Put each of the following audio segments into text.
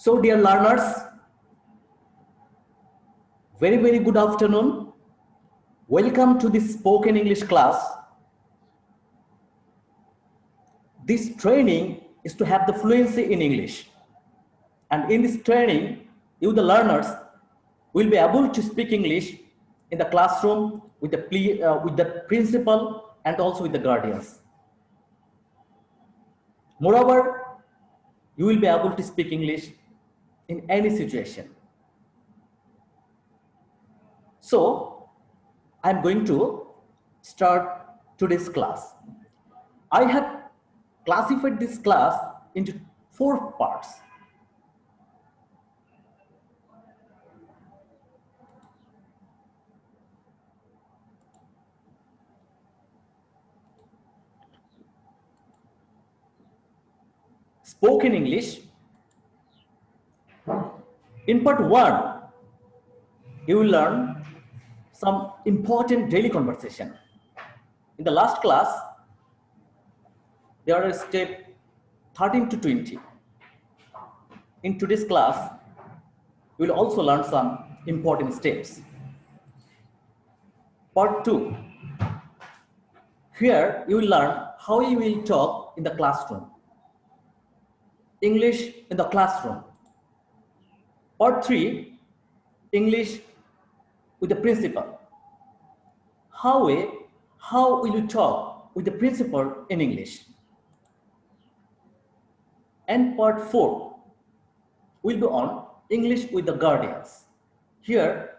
So dear learners, very good afternoon. Welcome to this spoken English class. This training is to have the fluency in English. And in this training, you the learners will be able to speak English in the classroom with the principal and also with the guardians. Moreover, you will be able to speak English in any situation. So, I am going to start today's class. I have classified this class into 4 parts. Spoken English. In part 1, you will learn some important daily conversation. In the last class, there are step 13 to 20. In today's class, you will also learn some important steps. Part 2. Here, you will learn how you will talk in the classroom. English in the classroom. Part 3. English with the principal. How will you talk with the principal in English? And part 4 will be on English with the guardians. Here,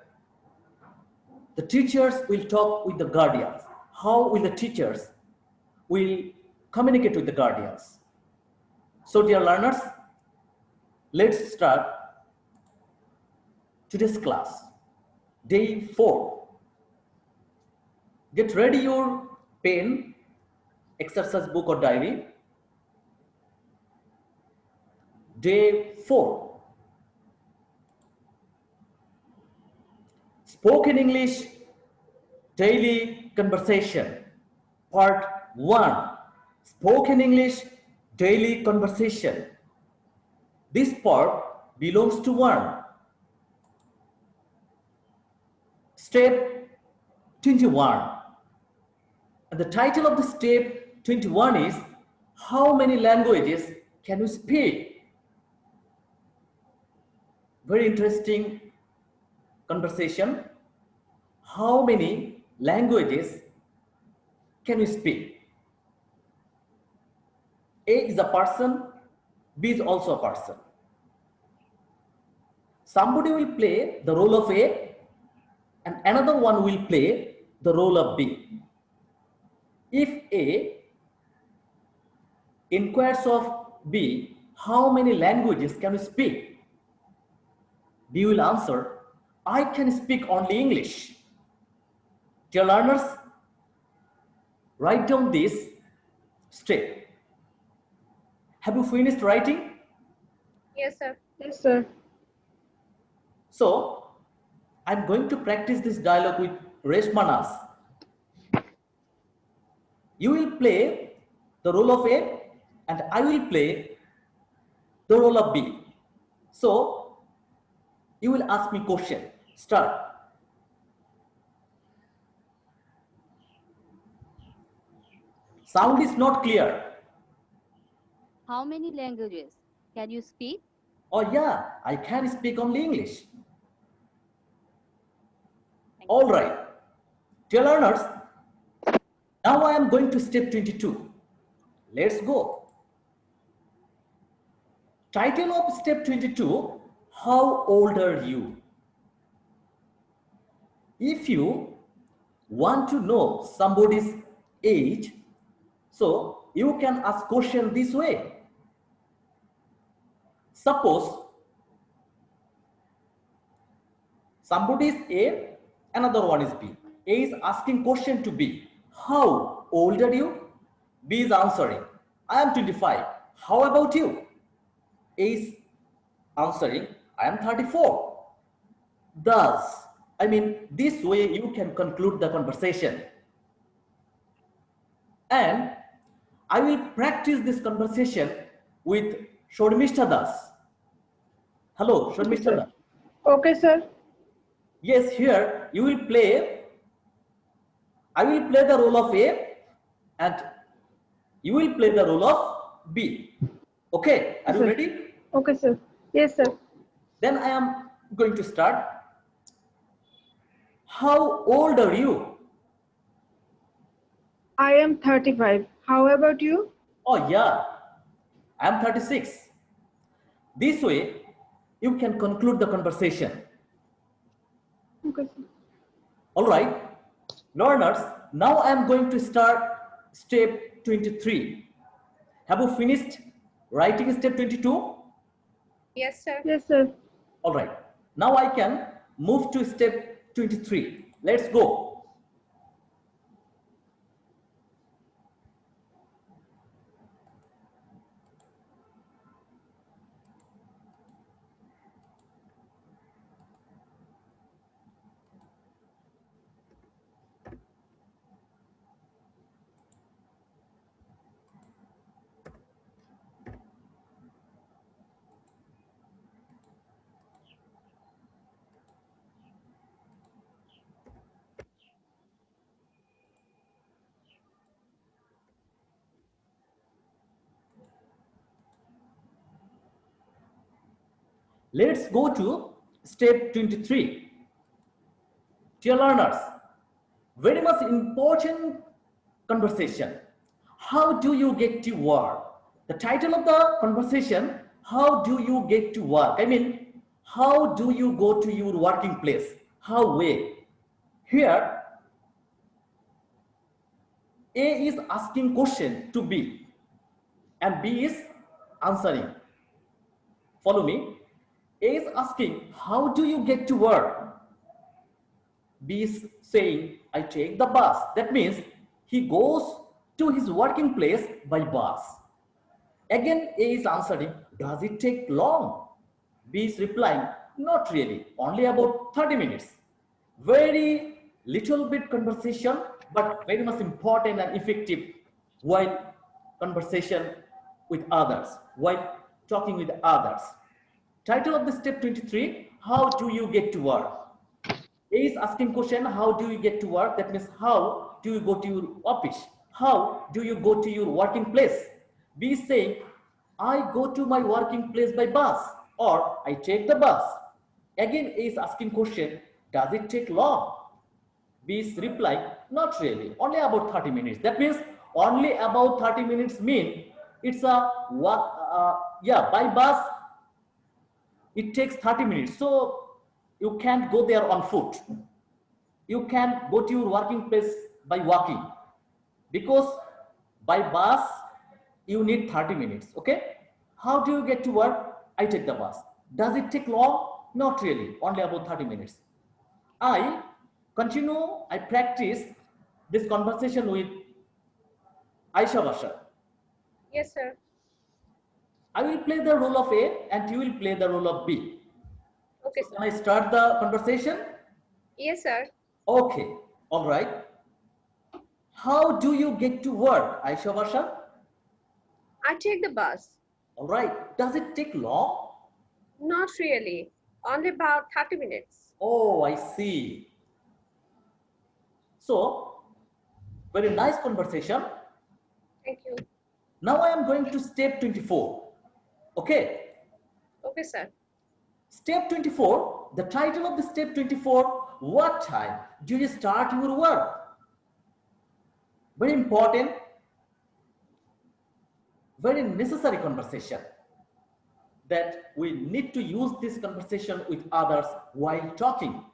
the teachers will talk with the guardians. How will the teachers will communicate with the guardians? So dear learners, let's start today's class. Day 4. Get ready your pen, exercise book or diary. Day 4. Spoken English daily conversation. Part 1. Spoken English daily conversation. This part belongs to 1. Step 21. And the title of the step 21 is how many languages can you speak? Very interesting conversation. How many languages can you speak? A is a person, B is also a person. Somebody will play the role of A and another one will play the role of B. If A inquires of B, how many languages can you speak? B will answer, I can speak only English. Dear learners, write down this step. Have you finished writing? Yes, sir. Yes, sir. So, I'm going to practice this dialogue with Reshmanas. You will play the role of A and I will play the role of B. So, you will ask me question. Start. Sound is not clear. How many languages can you speak? Oh yeah, I can speak only English. All right. Dear learners, now I am going to step 22. Let's go. Title of step 22, how old are you? If you want to know somebody's age, so you can ask question this way. Suppose somebody is A, another one is B. A is asking question to B. How old are you? B is answering, I am 25. How about you? A is answering, I am 34. Thus, this way you can conclude the conversation. And I will practice this conversation with Shormishta Das. Hello, Okay, Sharmishta. sir. Okay, sir. Yes, here you will play. I will play the role of A and you will play the role of B. Okay, are Yes, you sir. ready? Okay, sir. Yes, sir. Then I am going to start. How old are you? I am 35. How about you? Oh, yeah, I am 36. This way, you can conclude the conversation. Okay, sir. All right, learners, now I am going to start step 23. Have you finished writing step 22? Yes, sir. Yes, sir. All right, now I can move to step 23. Let's go. Let's go to step 23. Dear learners, very much important conversation. How do you get to work? The title of the conversation, how do you get to work? I mean, how do you go to your working place? How way? Here, A is asking question to B and B is answering. Follow me. A is asking, how do you get to work? B is saying, I take the bus. That means he goes to his working place by bus. Again, A is answering, does it take long? B is replying, not really, only about 30 minutes. Very little bit conversation, but very much important and effective while conversation with others, while talking with others. Title of the step 23, how do you get to work? A is asking question, how do you get to work? That means how do you go to your office? How do you go to your working place? B is saying, I go to my working place by bus or I take the bus. Again, A is asking question, does it take long? B is replying, not really, only about 30 minutes. That means only about 30 minutes mean it's a walk, yeah, by bus it takes 30 minutes. So you can't go there on foot. You can go to your working place by walking because by bus you need 30 minutes. Okay, how do you get to work? I take the bus. Does it take long? Not really, only about 30 minutes. I continue, I practice this conversation with Aisha Basha. Yes, sir. I will play the role of A and you will play the role of B. Okay, So sir. can I start the conversation? Yes, sir. Okay, all right. How do you get to work, Aisha Basha? I take the bus. All right. Does it take long? Not really. Only about 30 minutes. Oh, I see. So, very nice conversation. Thank you. Now I am going to step 24. Okay. Okay, sir. Step 24, the title of the step 24, what time do you start your work? Very important, very necessary conversation that we need to use this conversation with others while talking.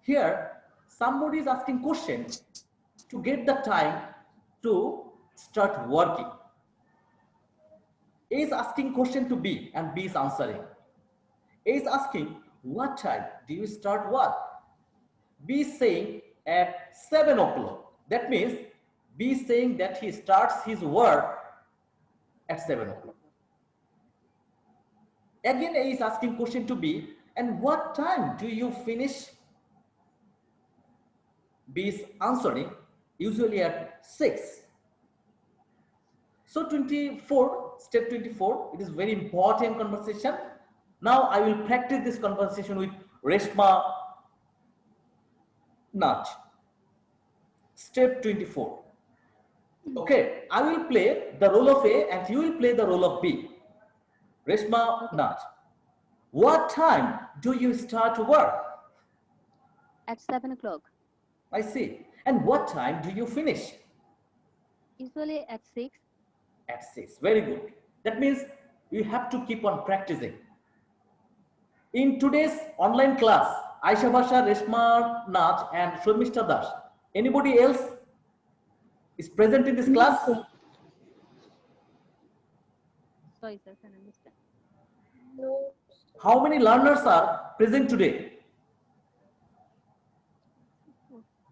Here, somebody is asking question to get the time to start working. A is asking question to B and B is answering. A is asking, what time do you start work? B is saying at 7 o'clock. That means B is saying that he starts his work at 7 o'clock. Again, A is asking question to B, and what time do you finish? B is answering, usually at 6. So 24, step 24, it is very important conversation. Now I will practice this conversation with Reshma Naj. Step 24. Okay, I will play the role of A and you will play the role of B. Reshma Naj, what time do you start work? At 7 o'clock. I see. And what time do you finish? Usually at 6. At 6. Very good. That means you have to keep on practicing. In today's online class, Aisha Basha, Reshma Naj and Shurmishta Das, anybody else is present in this class? Sorry, sir, can understand. No. How many learners are present today?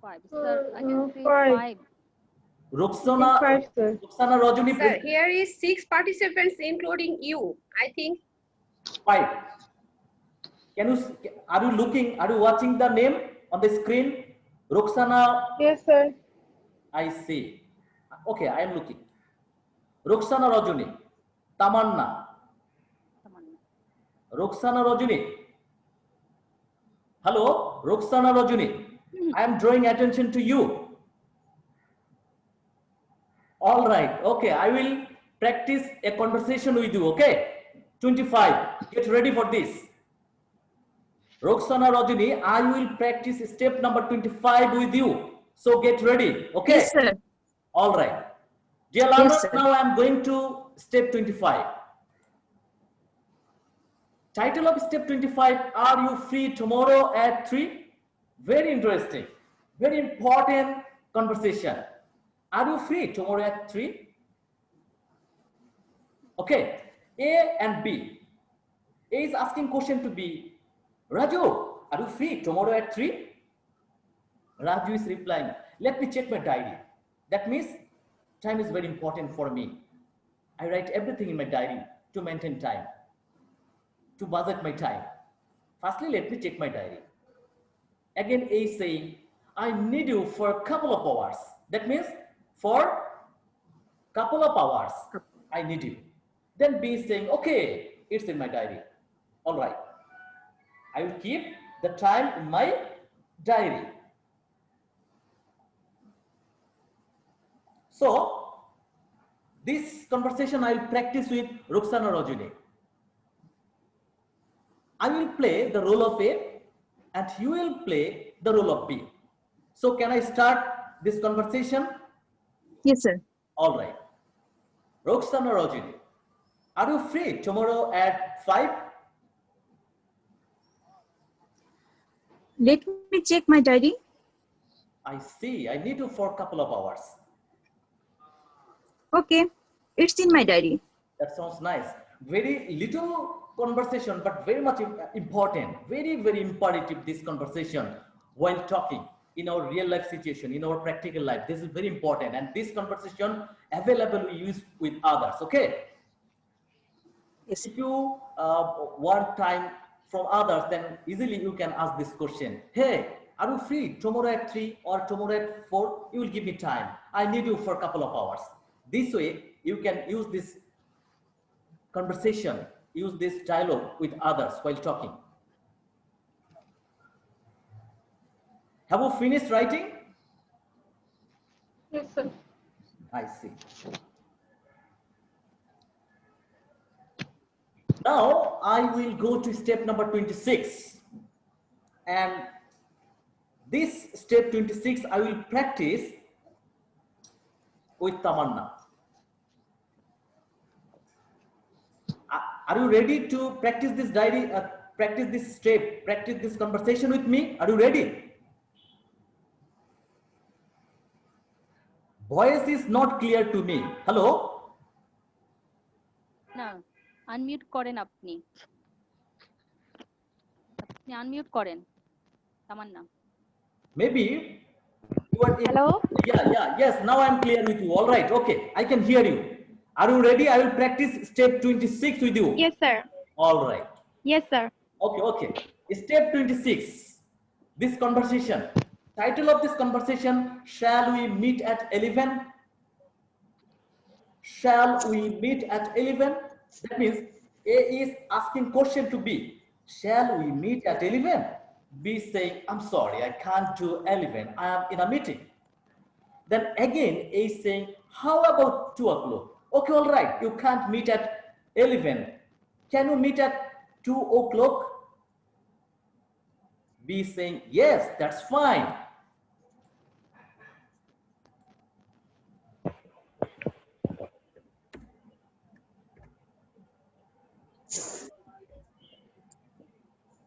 5. Sir, I can say Five. 5. Roxana, Five, sir. Roxana Rajani Sir, present. here is 6 participants, including you. I think 5. Are you watching the name on the screen? Roxana, Yes, sir. I see. Okay, I am looking. Roxana Rajani, Tamanna, Tamanna. Roxana Rajani. Hello, Roxana Rajani. I am drawing attention to you. All right. Okay, I will practice a conversation with you. Okay. 25. Get ready for this. Roxana Rajani, I will practice step number 25 with you. So get ready. Okay. Yes, sir. All right. Dear learners, sir. now I am going to step 25. Title of step 25, are you free tomorrow at 3? Very interesting. Very important conversation. Are you free tomorrow at 3? Okay. A and B. A is asking question to B. Raju, are you free tomorrow at 3? Raju is replying, let me check my diary. That means time is very important for me. I write everything in my diary to maintain time, to budget my time. Firstly, let me check my diary. Again, A is saying, I need you for a couple of hours. That means for couple of hours, I need you. Then B is saying, okay, it's in my diary. All right. I will keep the time in my diary. So, this conversation I will practice with Roxana Rajani. I will play the role of A and you will play the role of B. So, can I start this conversation? Yes, sir. All right. Roxana Rajani, are you free tomorrow at 5? Let me check my diary. I see. I need you for a couple of hours. Okay, it's in my diary. That sounds nice. Very little conversation, but very much important. Very, very imperative, this conversation while talking in our real life situation, in our practical life. This is very important. And this conversation available we use with others. Okay. Yes. If you want time from others, then easily you can ask this question. Hey, are you free tomorrow at 3 or tomorrow at 4? You will give me time. I need you for a couple of hours. This way, you can use this conversation, use this dialogue with others while talking. Have you finished writing? Yes, sir. I see. Now, I will go to step number 26. And this step 26, I will practice with Tamanna. Are you ready to practice this diary, practice this step, practice this conversation with me? Are you ready? Voice is not clear to me. Hello? না unmute করেন আপনি unmute করেন তামান্না Maybe you are in. Hello? Yes, now I am clear with you. All right, okay, I can hear you. Are you ready? I will practice step 26 with you. Yes, sir. All right. Yes, sir. Okay. Step 26. This conversation. Title of this conversation, shall we meet at 11? Shall we meet at 11? That means A is asking question to B. Shall we meet at 11? B saying, I'm sorry, I can't do 11. I am in a meeting. Then again, A is saying, how about 2 o'clock? Okay, all right, you can't meet at 11. Can you meet at 2 o'clock? B is saying, yes, that's fine.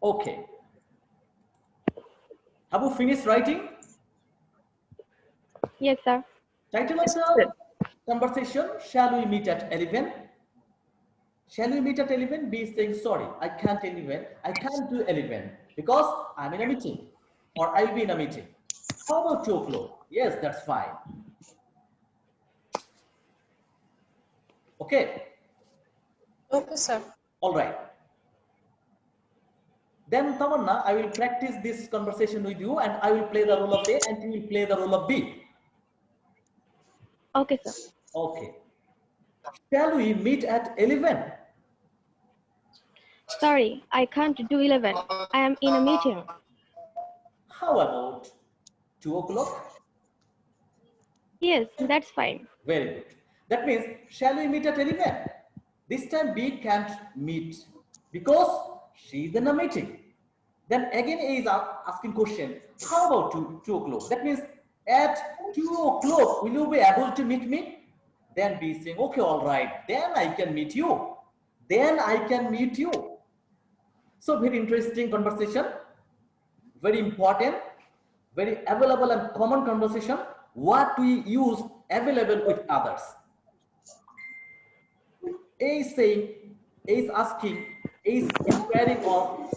Okay. Have you finished writing? Yes, sir. Title of the conversation, shall we meet at 11? Shall we meet at 11? B is saying, sorry, I can't 11. I can't do 11 because I'm in a meeting or I'll be in a meeting. How about 2 o'clock? Yes, that's fine. Okay. Okay, sir. All right. Then Tamanna, I will practice this conversation with you and I will play the role of A and you will play the role of B. Okay, sir. Okay. Shall we meet at 11? Sorry, I can't do 11. I am in a meeting. How about 2 o'clock? Yes, that's fine. Very good. That means, shall we meet at 11? This time B can't meet because she is in a meeting. Then again A is asking question, how about 2 o'clock? That means at 2 o'clock, will you be able to meet me? Then B is saying, okay, all right, then I can meet you. Then I can meet you. So very interesting conversation, very important, very available and common conversation. What we use available with others. A is saying, A is asking, A is inquiring of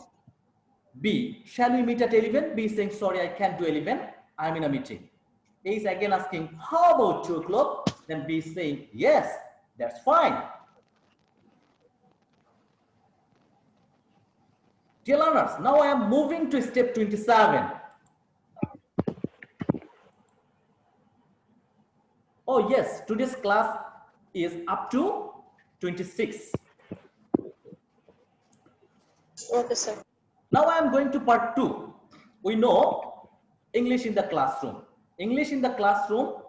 B, shall we meet at 11? B is saying, sorry, I can't do 11. I'm in a meeting. A is again asking, how about 2 o'clock? Then B is saying, yes, that's fine. Dear learners, now I am moving to step 27. Oh yes, today's class is up to 26. Okay, sir. Now I am going to part 2. We know English in the classroom. English in the classroom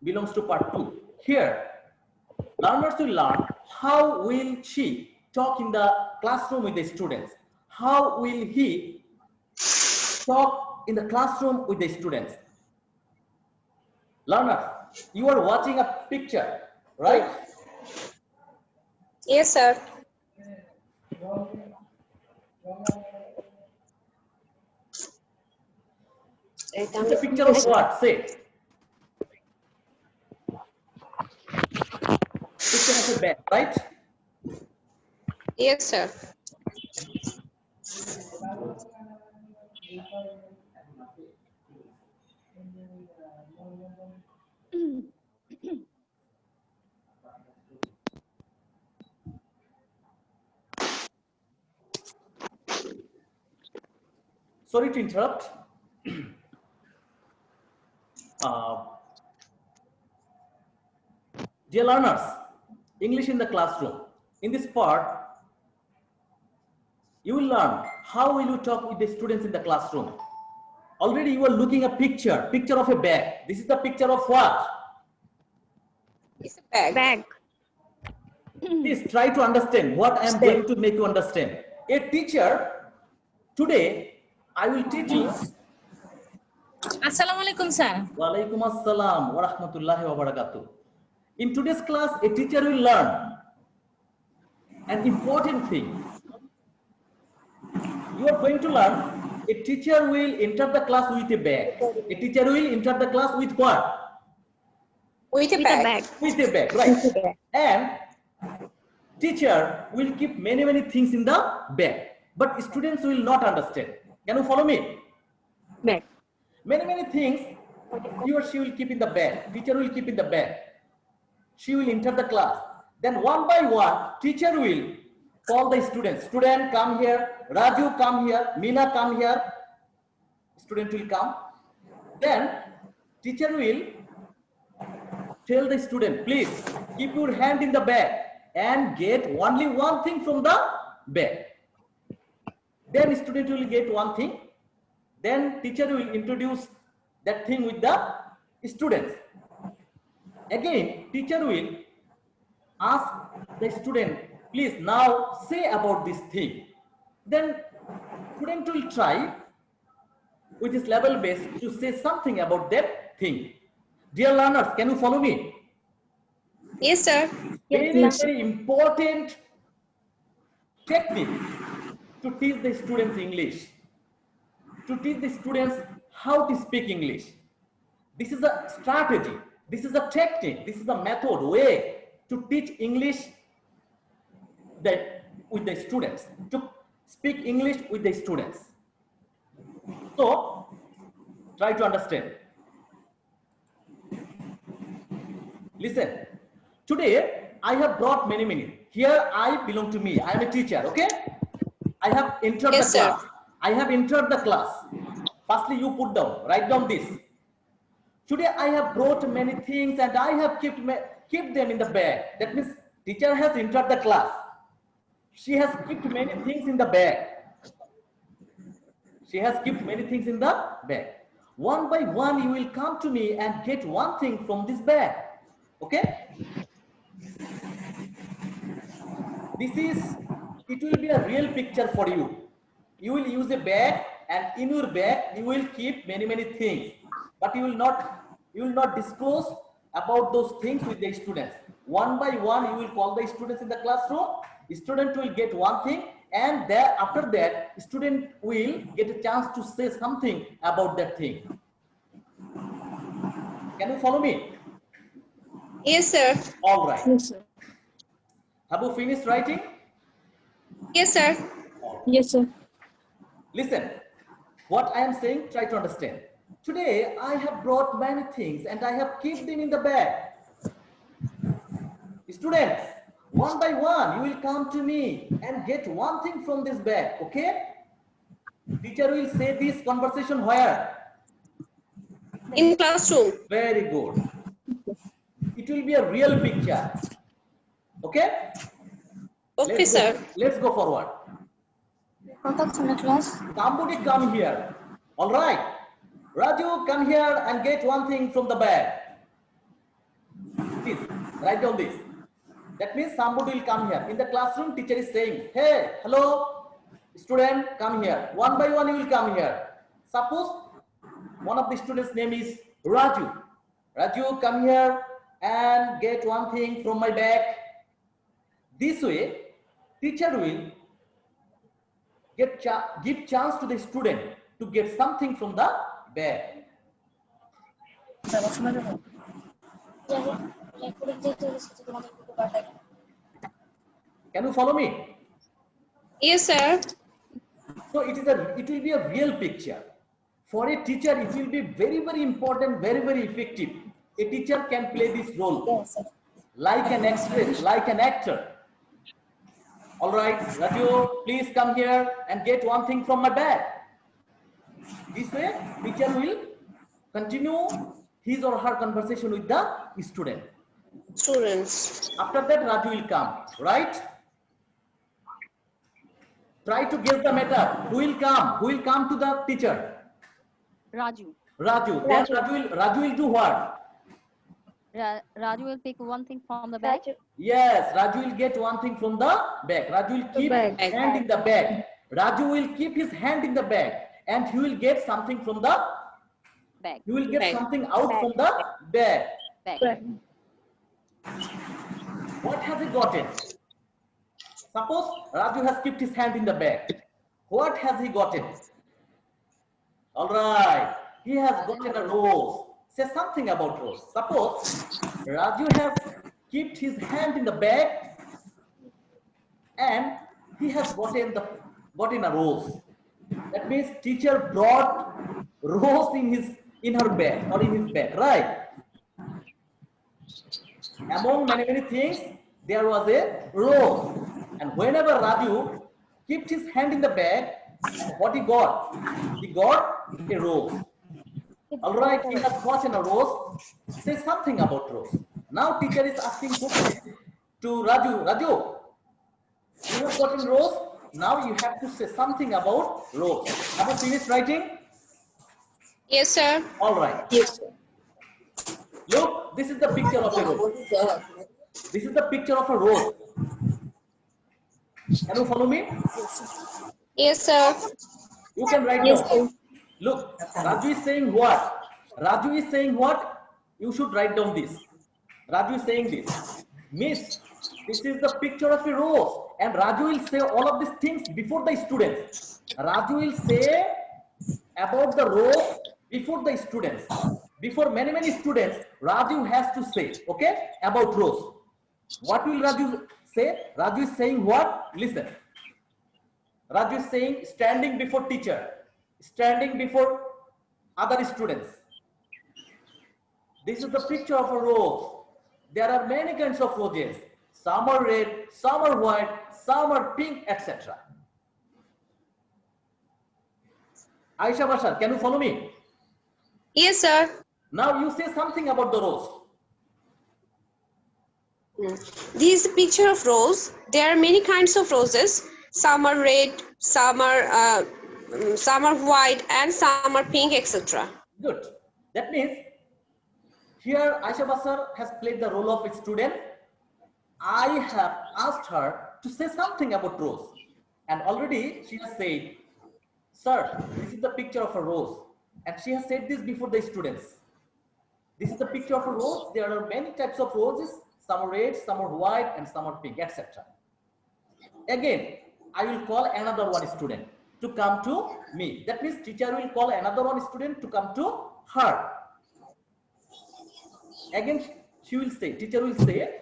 belongs to part 2. Here, learners will learn how will she talk in the classroom with the students. How will he talk in the classroom with the students. Learners, you are watching a picture, right? Yes, sir. It's a picture of what? Say. Picture of a bed, right? Yes, sir. Sorry to interrupt. Dear learners, English in the classroom. In this part, you will learn how will you talk with the students in the classroom. Already you are looking a picture of a bag. This is the picture of what? It's a bag. Bag. Please try to understand what I am going to make you understand. A teacher, today I will teach you. Assalamu alaikum, sir. Walaikum assalam wa rahmatullahi wa barakatuh. In today's class, a teacher will learn an important thing. You are going to learn, a teacher will enter the class with a bag. A teacher will enter the class with what? With a With a bag. bag. With a bag, right? And teacher will keep many things in the bag. But students will not understand. Can you follow me? Bag. Many things he or she will keep in the bag. Teacher will keep in the bag. She will enter the class. Then one by one, teacher will call the students. Student, come here. Raju, come here. Meena, come here. Student will come. Then teacher will tell the student, please keep your hand in the bag and get only one thing from the bag. Then student will get one thing. Then teacher will introduce that thing with the students. Again, teacher will ask the student, please now say about this thing. Then student will try with his level base to say something about that thing. Dear learners, can you follow me? Yes, sir. Very important technique to teach the students English, to teach the students how to speak English. This is a strategy, this is a technique, this is a method, way to teach English with the students, to speak English with the students. So, try to understand. Listen, today I have brought many. Here I belong to me. I am a teacher, okay? I have entered Yes, the sir. class. I have entered the class. Firstly, you put down, write down this. Today I have brought many things and I have kept them in the bag. That means teacher has entered the class. She has kept many things in the bag. She has kept many things in the bag. One by one, you will come to me and get one thing from this bag. Okay? It will be a real picture for you. You will use a bag and in your bag, you will keep many things. But you will not disclose about those things with the students. One by one, you will call the students in the classroom. The student will get one thing, and after that, student will get a chance to say something about that thing. Can you follow me? Yes, sir. All right. Yes, sir. Have you finished writing? Yes, sir. Yes, sir. Listen, what I am saying, try to understand. Today, I have brought many things and I have kept them in the bag. Students, one by one, you will come to me and get one thing from this bag, okay? Teacher will say this conversation where? In classroom. Very good. It will be a real picture. Okay? Okay, sir. Let's go forward. Somebody come here. All right. Raju, come here and get one thing from the bag. Please, write down this. That means somebody will come here. In the classroom, teacher is saying, hey, hello, student, come here. One by one, you will come here. Suppose one of the students' name is Raju. Raju, come here and get one thing from my bag. This way, teacher will give chance to the student to get something from the bag. Can you follow me? Yes, sir. So it will be a real picture. For a teacher, it will be very important, very effective. A teacher can play this role like an actress, like an actor. All right, Raju, please come here and get one thing from my bag. This way, teacher will continue his or her conversation with the student. Students. After that, Raju will come, right? Try to guess the matter. Who will come? Who will come to the teacher? Raju. Raju. Then Raju will do what? Raju will pick one thing from the bag. Yes, Raju will get one thing from the bag. Raju will keep his hand in the bag. Raju will keep his hand in the bag and he will get something from the Bag. He will get something out from the bag. Bag. What has he gotten? Suppose Raju has kept his hand in the bag. What has he gotten? All right. He has gotten a rose. Say something about rose. Suppose Raju has kept his hand in the bag and he has gotten a rose. That means teacher brought rose in her bag or in his bag, right? Among many things, there was a rose. And whenever Raju kept his hand in the bag, what he got? He got a rose. All right, he has gotten a rose. Say something about rose. Now teacher is asking question to Raju. Raju, you have gotten rose. Now you have to say something about rose. Have you finished writing? Yes, sir. All right. Yes, sir. Look, this is the picture of a rose. This is the picture of a rose. Can you follow me? Yes, sir. You can write Yes, down. sir. Look, Raju is saying what? Raju is saying what? You should write down this. Raju is saying this. Miss, this is the picture of a rose. And Raju will say all of these things before the students. Raju will say about the rose before the students. Before many students, Raju has to say, okay, about rose. What will Raju say? Raju is saying what? Listen. Raju is saying standing before teacher, standing before other students. This is the picture of a rose. There are many kinds of roses. Some are red, some are white, some are pink, etc. Aisha Bashar, can you follow me? Yes, sir. Now you say something about the rose. This is a picture of rose. There are many kinds of roses. Some are red, some are white, and some are pink, etc. Good. That means here Aisha Bashar has played the role of a student. I have asked her to say something about rose. And already she has said, sir, this is the picture of a rose. And she has said this before the students. This is the picture of a rose. There are many types of roses. Some are red, some are white, and some are pink, etc. Again, I will call another one student to come to me. That means teacher will call another one student to come to her. Again, she will say, teacher will say,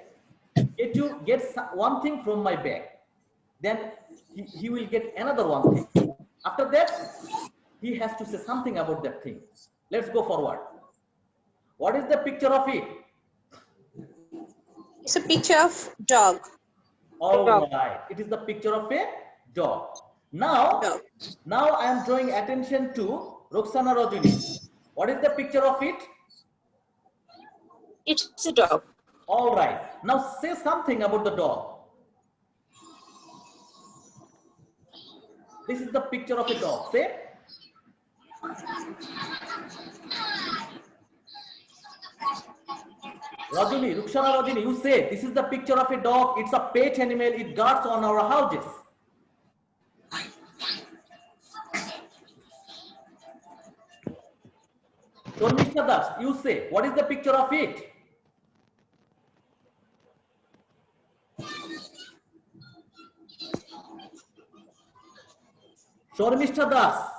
get you get one thing from my bag. Then he will get another one thing. After that, he has to say something about that thing. Let's go forward. What is the picture of it? It's a picture of dog. All right. It is the picture of a dog. Now I am drawing attention to Roxana Rajini. What is the picture of it? It's a dog. All right. Now say something about the dog. This is the picture of a dog. Say. Rajini, Ruxana Rajini, you say this is the picture of a dog. It's a pet animal. It guards on our houses. Shormishta Das, you say what is the picture of it? Shormishta Das.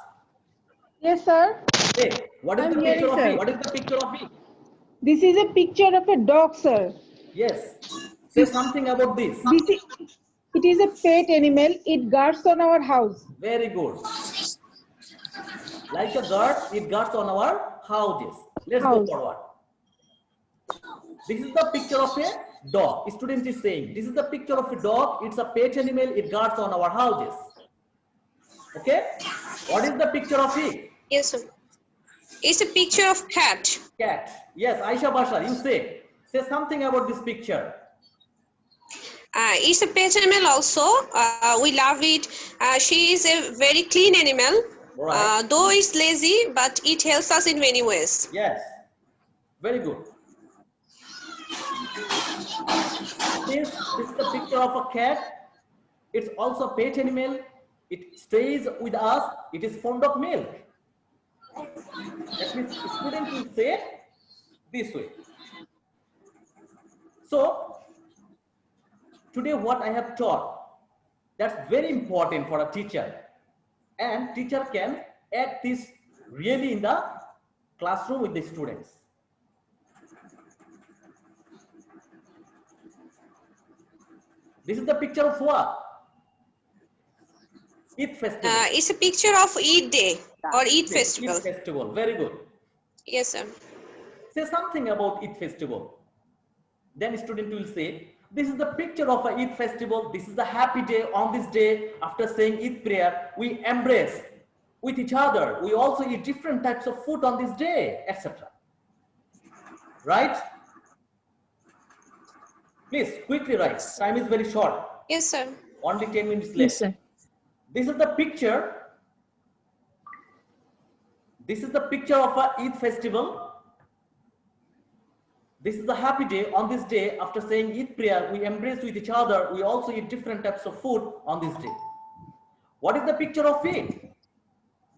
Yes, sir. Hey, what is I'm the hearing, picture of sir. it? What is the picture of it? This is a picture of a dog, sir. Yes. Say something about this. It is a pet animal. It guards on our house. Very good. Like a guard, it guards on our houses. Let's go forward. This is the picture of a dog. Student is saying, this is the picture of a dog. It's a pet animal. It guards on our houses. Okay. What is the picture of it? Yes, sir. It's a picture of cat. Cat. Yes, Aisha Bashar, you say something about this picture. It's a pet animal also. We love it. She is a very clean animal. Right. Though it's lazy, but it helps us in many ways. Yes. Very good. This is the picture of a cat. It's also a pet animal. It stays with us. It is fond of milk. That means student will say this way. So today what I have taught, that's very important for a teacher, and teacher can add this really in the classroom with the students. This is the picture of what? Eid festival. It's a picture of Eid day or Eid festival. Eid festival. Very good. Yes, sir. Say something about Eid festival. Then student will say, this is the picture of a Eid festival. This is a happy day. On this day, after saying Eid prayer, we embrace with each other. We also eat different types of food on this day, etc. Right? Please quickly write. Time is very short. Yes, sir. Only 10 minutes left. Yes, sir. This is the picture. This is the picture of a Eid festival. This is a happy day. On this day, after saying Eid prayer, we embrace with each other. We also eat different types of food on this day. What is the picture of it?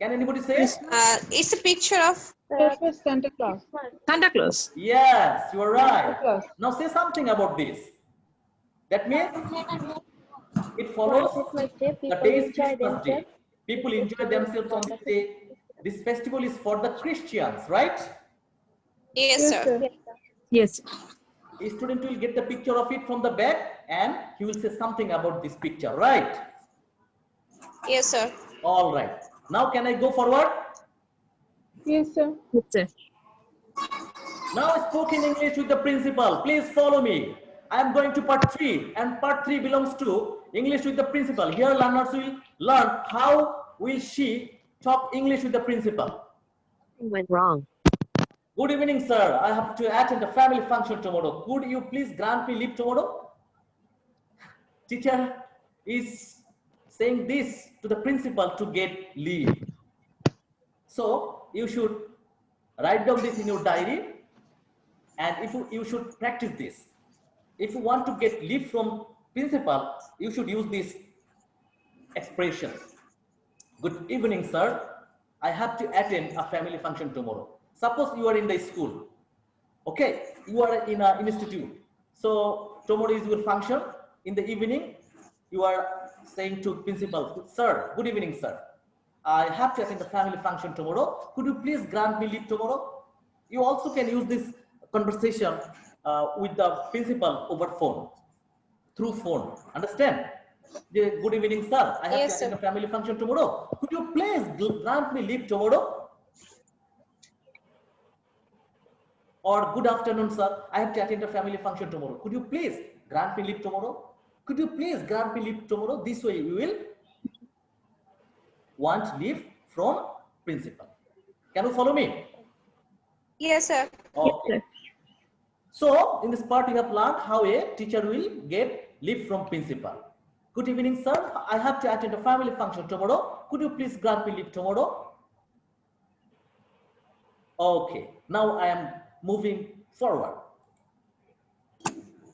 Can anybody say? It's a picture of Christmas Santa Claus. Santa Claus. Yes, you are right. Claus. Now say something about this. That means it follows the day is Christmas Day. People enjoy themselves on this day. This festival is for the Christians, right? yes, sir. Yes. A student will get the picture of it from the back and he will say something about this picture, right? Yes, sir. All right. Now can I go forward? Yes, sir. Yes, sir. Now I spoke in English with the principal. Please follow me. I am going to part 3 and part 3 belongs to English with the principal. Here learners will learn how will she talk English with the principal. Went wrong. Good evening, sir. I have to attend a family function tomorrow. Could you please grant me leave tomorrow? Teacher is saying this to the principal to get leave. So you should write down this in your diary and if you should practice this. If you want to get leave from principal, you should use these expressions. Good evening, sir. I have to attend a family function tomorrow. Suppose you are in the school. Okay, you are in an institute. So tomorrow is your function. In the evening, you are saying to principal, sir, good evening, sir. I have to attend the family function tomorrow. Could you please grant me leave tomorrow? You also can use this conversation with the principal over phone, through phone. Understand? Good evening, sir. I have Yes, to attend sir. the family function tomorrow. Could you please grant me leave tomorrow? Or good afternoon, sir. I have to attend a family function tomorrow. Could you please grant me leave tomorrow? Could you please grant me leave tomorrow? This way we will want leave from principal. Can you follow me? Yes, sir. Okay. So in this part we have learned how a teacher will get leave from principal. Good evening, sir. I have to attend a family function tomorrow. Could you please grant me leave tomorrow? Okay. Now I am moving forward.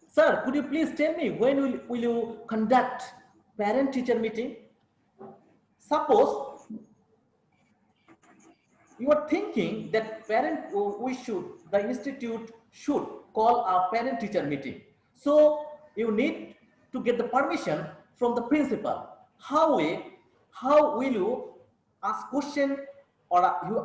Sir, could you please tell me when will you conduct parent-teacher meeting? Suppose you are thinking that the institute should call a parent-teacher meeting. So you need to get the permission from the principal. How will you ask question or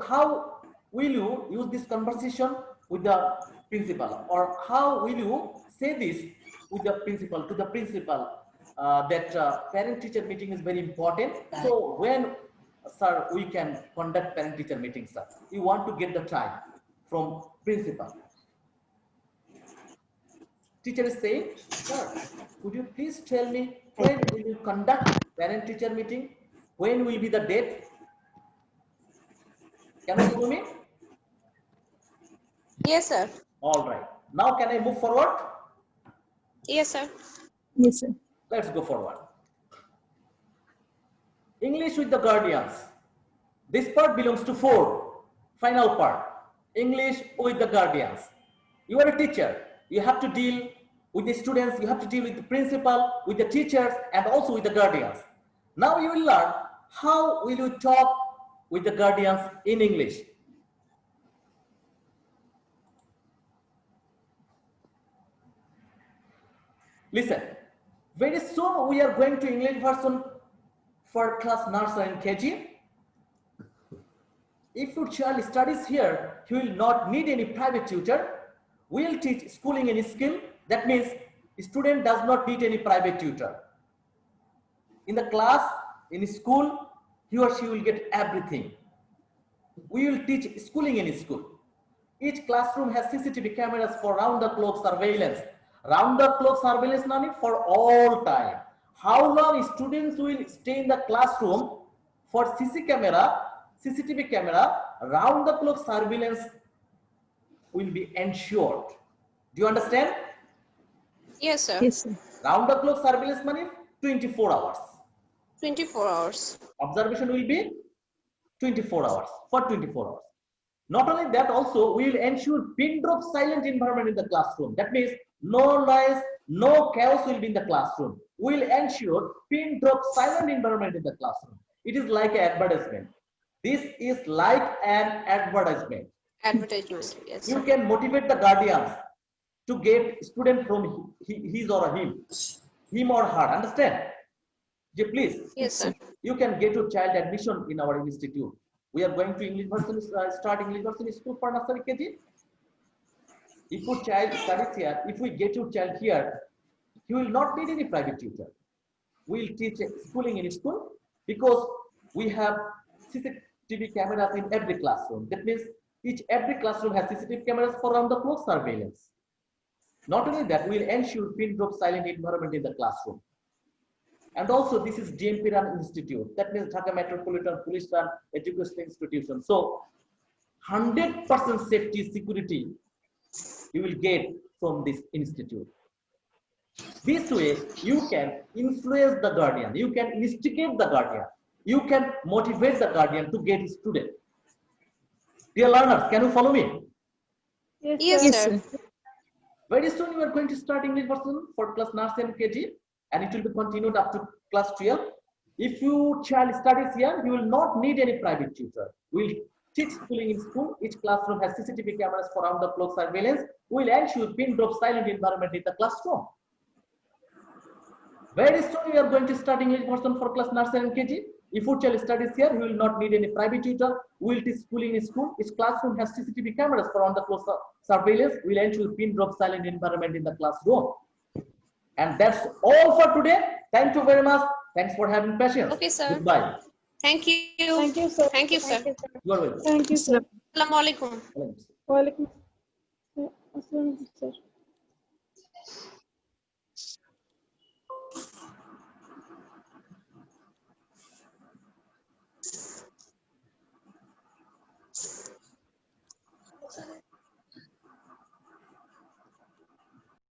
how will you use this conversation with the principal, or how will you say this with the principal, to the principal, that parent-teacher meeting is very important. So when, sir, we can conduct parent-teacher meeting, sir? You want to get the time from principal. Teacher is saying, sir, could you please tell me when will you conduct parent-teacher meeting? When will be the date? Can you follow me? Yes, sir. All right. Now can I move forward? Yes, sir. Yes, sir. Let's go forward. English with the guardians. This part belongs to 4. Final part. English with the guardians. You are a teacher. You have to deal with the students. You have to deal with the principal, with the teachers, and also with the guardians. Now you will learn how will you talk with the guardians in English. Listen, very soon we are going to English version for class nursery and KG. If your child studies here, he will not need any private tutor. We will teach schooling any skill. That means student does not need any private tutor. In the class, in school, he or she will get everything. We will teach schooling in school. Each classroom has CCTV cameras for round-the-clock surveillance. Round-the-clock surveillance means for all time. How long students will stay in the classroom for CCTV camera, round-the-clock surveillance will be ensured. Do you understand? Yes, sir. Yes, sir. Round the clock surveillance money 24 hours. 24 hours. Observation will be 24 hours for 24 hours. Not only that, also we will ensure pin drop silent environment in the classroom. That means no noise, no chaos will be in the classroom. We will ensure pin drop silent environment in the classroom. It is like an advertisement. This is like an advertisement. Advertisement. Yes, You sir. can motivate the guardians to get student from his or him or her. Understand? Yeah, please. Yes, sir. You can get your child admission in our institute. We are going to English version, start English version school for nursery KG. If your child studies here, if we get your child here, he will not need any private tutor. We will teach schooling in school because we have CCTV cameras in every classroom. That means every classroom has CCTV cameras for round the clock surveillance. Not only that, we will ensure pin drop silent environment in the classroom. And also, this is DMP run institute. That means Dhaka Metropolitan Police run education institution. So, 100% safety security you will get from this institute. This way, you can influence the guardian. You can instigate the guardian. You can motivate the guardian to get his student. Dear learners, can you follow me? Yes, Yes, sir. sir. Very soon, you are going to start English version for class nursery and KG. And it will be continued up to class 12. If your child studies here, you will not need any private tutor. We will teach schooling in school. Each classroom has CCTV cameras for round the clock surveillance. We will ensure pin drop silent environment in the classroom. Very soon we are going to start English version for class nursery and KG. If your child studies here, you will not need any private tutor. We will teach schooling in school. Each classroom has CCTV cameras for round the clock surveillance. We will ensure pin drop silent environment in the classroom. And that's all for today. Thank you very much. Thanks for having patience. Okay, sir. Goodbye. Thank you. Thank you, sir. Thank you, sir. You are welcome. Thank you, sir. Assalamu alaikum. Walaikum. Assalam.